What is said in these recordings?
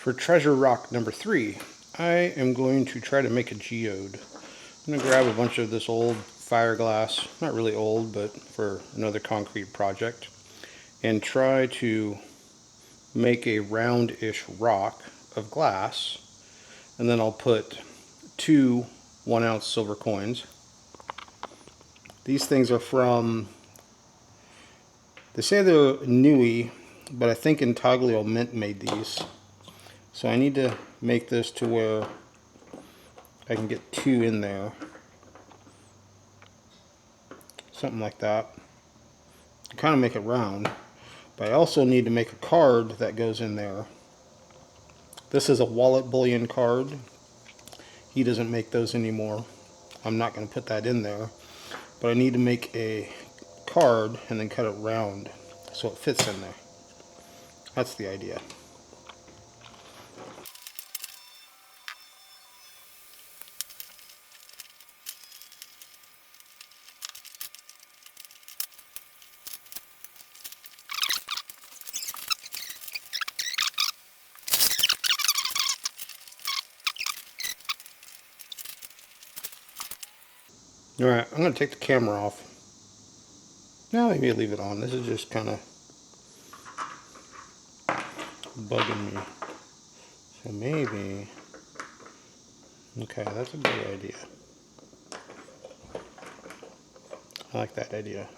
For treasure rock number 3, I am going to try to make a geode. I'm going to grab a bunch of this old fiberglass, not really old, but for another concrete project, and try to make a round-ish rock of glass. And then I'll put 2 1-ounce silver coins. These things are from, they say they're Nui, but I think Intaglio Mint made these. So I need to make this to where I can get 2 in there. Something like that. Kind of make it round. But I also need to make a card that goes in there. This is a wallet bullion card. He doesn't make those anymore. I'm not going to put that in there. But I need to make a card and then cut it round so it fits in there. That's the idea. Alright, I'm going to take the camera off. Now maybe leave it on. This is just kind of bugging me. So maybe... Okay, that's a good idea. I like that idea.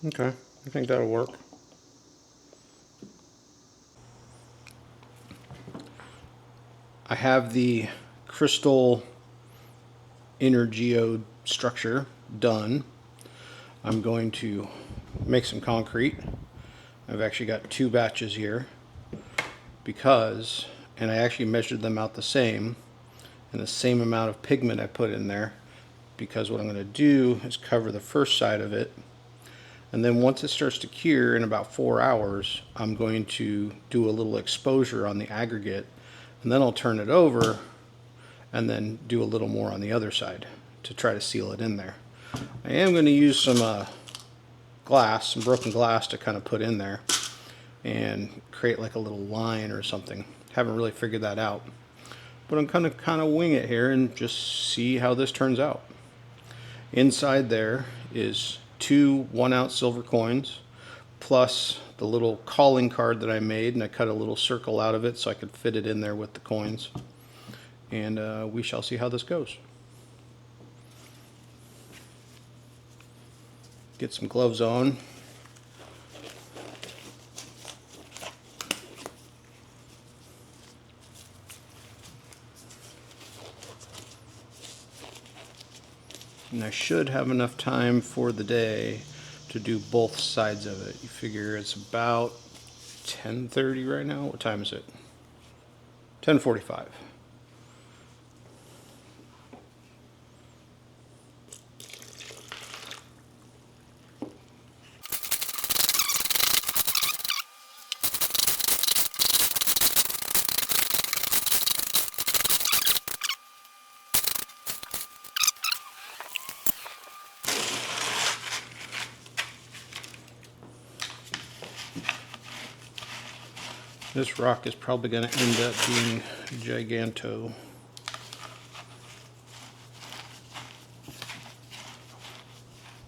Okay, I think that'll work. I have the crystal inner geode structure done. I'm going to make some concrete. I've actually got 2 batches here because, and I actually measured them out the same and the same amount of pigment I put in there, because what I'm going to do is cover the first side of it, and then once it starts to cure in about 4 hours, I'm going to do a little exposure on the aggregate, and then I'll turn it over and then do a little more on the other side to try to seal it in there. I am going to use some glass, some broken glass to kind of put in there and create like a little line or something. Haven't really figured that out, but I'm kind of wing it here and just see how this turns out. Inside there is 2 1-ounce silver coins plus the little calling card that I made, and I cut a little circle out of it so I could fit it in there with the coins, and we shall see how this goes. Get some gloves on. And I should have enough time for the day to do both sides of it. You figure it's about 10:30 right now. What time is it? 10:45. This rock is probably going to end up being giganto.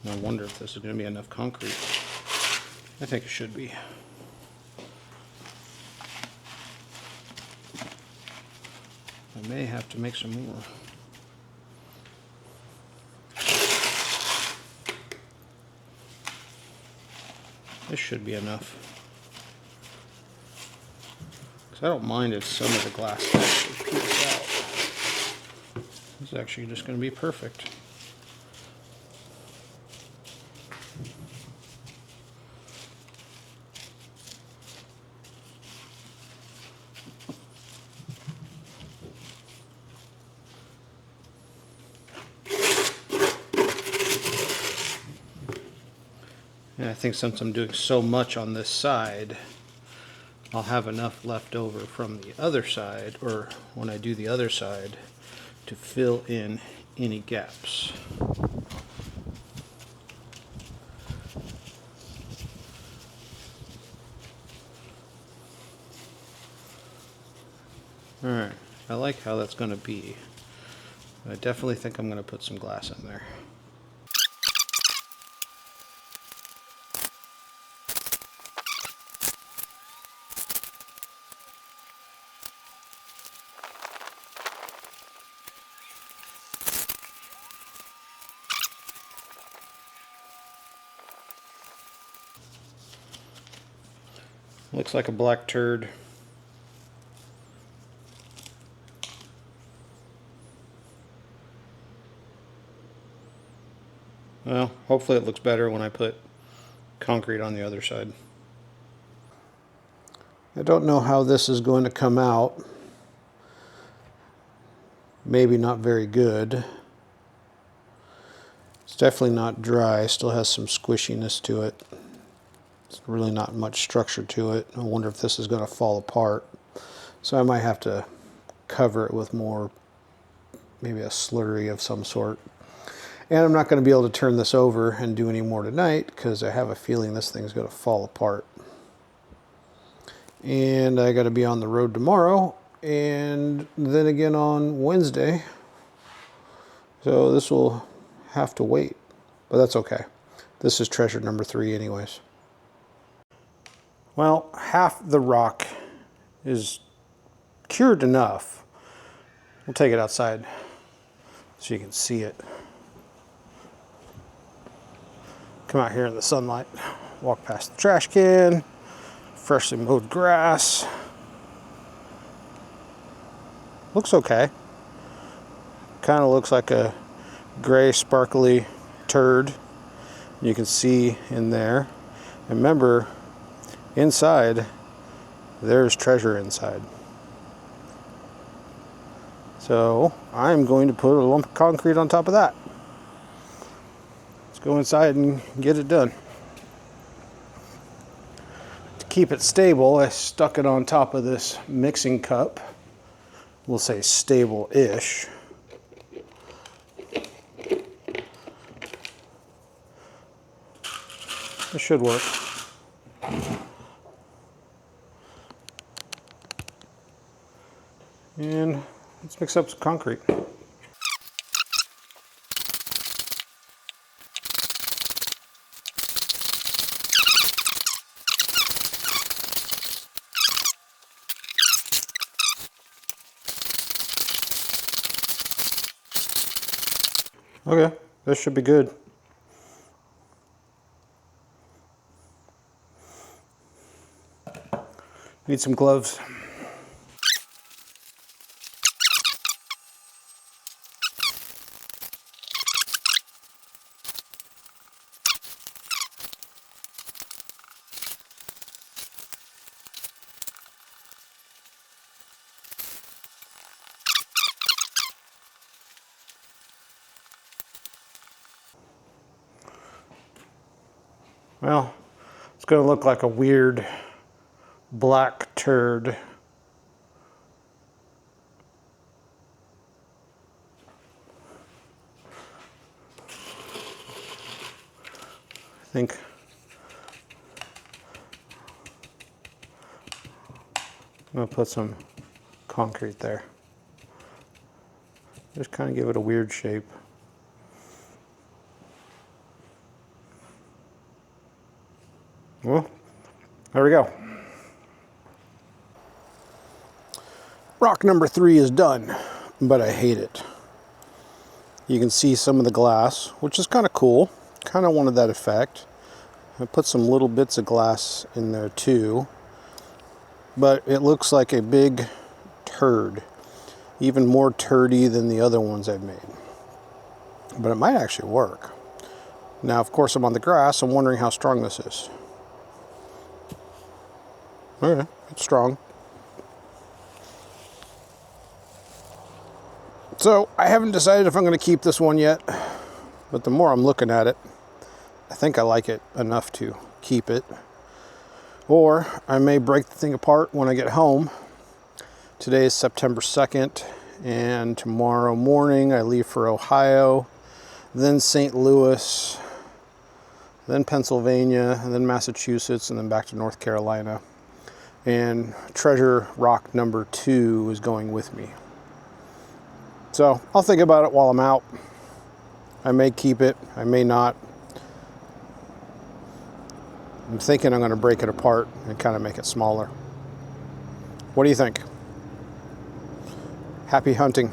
I wonder if this is going to be enough concrete. I think it should be. I may have to make some more. This should be enough. Because I don't mind if some of the glass actually peels out. This is actually just going to be perfect. And I think since I'm doing so much on this side, I'll have enough left over from the other side, or when I do the other side, to fill in any gaps. Alright, I like how that's going to be. I definitely think I'm going to put some glass in there. Looks like a black turd. Well, hopefully it looks better when I put concrete on the other side. I don't know how this is going to come out. Maybe not very good. It's definitely not dry, still has some squishiness to it. It's really not much structure to it. I wonder if this is going to fall apart. So I might have to cover it with more, maybe a slurry of some sort. And I'm not going to be able to turn this over and do any more tonight because I have a feeling this thing's going to fall apart. And I got to be on the road tomorrow and then again on Wednesday. So this will have to wait, but that's okay. This is treasure number 3 anyways. Well, half the rock is cured enough. We'll take it outside so you can see it. Come out here in the sunlight, walk past the trash can, freshly mowed grass. Looks okay. Kind of looks like a gray sparkly turd. You can see in there. And remember, inside, there's treasure inside. So I'm going to put a lump of concrete on top of that. Let's go inside and get it done. To keep it stable, I stuck it on top of this mixing cup. We'll say stable-ish. It should work. And let's mix up some concrete. Okay, this should be good. Need some gloves. Well, it's going to look like a weird black turd. I think I'm going to put some concrete there. Just kind of give it a weird shape. Well, there we go. Rock number 3 is done, but I hate it. You can see some of the glass, which is kind of cool. Kind of wanted that effect. I put some little bits of glass in there too, but it looks like a big turd, even more turdy than the other ones I've made. But it might actually work. Now, of course, I'm on the grass. I'm wondering how strong this is. Okay, it's strong. So I haven't decided if I'm going to keep this one yet, but the more I'm looking at it, I think I like it enough to keep it. Or I may break the thing apart when I get home. Today is September 2nd, and tomorrow morning I leave for Ohio, then St. Louis, then Pennsylvania, and then Massachusetts, and then back to North Carolina. And treasure rock number 2 is going with me. So I'll think about it while I'm out. I may keep it, I may not. I'm thinking I'm going to break it apart and kind of make it smaller. What do you think? Happy hunting.